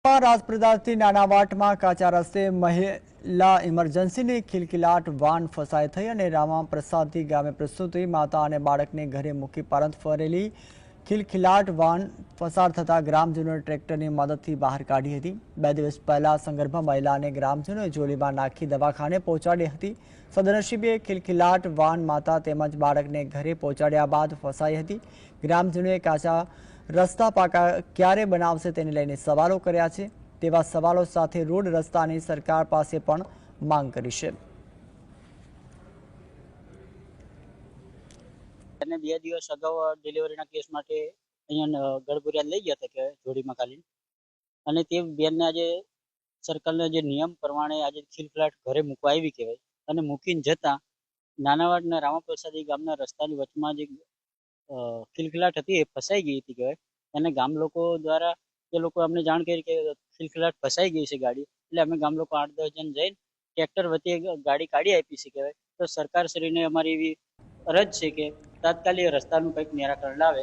રાજપ્રદાથી નાનાવાટમાં કાચા રસ્તે મહિલા ઇમરજન્સીની ખિલખિલાટ વાન ફસાઈ થઈ અને રામાપ્રસાદથી ગામે પ્રસૂતિ માતા અને બાળકને ઘરે મૂકી પરત ફરેલી ખિલખિલાટ વાન પસાર થતા ગ્રામજનોએ ટ્રેક્ટરની મદદથી બહાર કાઢી હતી। 2 દિવસ પહેલા સંગર્ભા મહિલાને ગ્રામજનોએ જોલીમાં નાખી દવાખાને પહોંચાડી હતી। સદનસીબે ખિલખિલાટ વાન માતા તેમજ બાળકને ઘરે પહોંચાડ્યા બાદ ફસાઈ હતી। ગ્રામજનોએ કાચા રસ્તા પાકા ક્યારે બનાવશે તેને લઈને સવાલો કર્યા છે। તેવા સવાલો સાથે રોડ રસ્તાની સરકાર પાસે પણ માંગ કરી છે। અને 2 દિવસ અગાઉ ડિલિવરીના કેસ માટે અહીંયા ગળબુરિયા લઈ ગયા હતા કે જોડીમાં કાલી અને તે બેનને આજે સરકારના જે નિયમ પ્રમાણે આજે ખિલખિલાટ ઘરે મૂકવા આવી કહેવાય અને મૂકીને જતા નાનાવાડના રામાપ્રસાદી ગામના રસ્તાની વચમાં જે ખિલખિલાટ હતી એ ફસાઈ ગઈ હતી કહેવાય અને ગામ લોકો દ્વારા એ લોકો અમને જાણ કરી કે ખિલખિલાટ ફસાઈ ગઈ છે ગાડી, એટલે અમે ગામ લોકો 8-10 જણ જઈને ટ્રેક્ટર વતી ગાડી કાઢી આપી છે કહેવાય। તો સરકારશ્રીને અમારી એવી અરજ છે કે તાત્કાલિક રસ્તાનું કંઈક નિરાકરણ લાવે।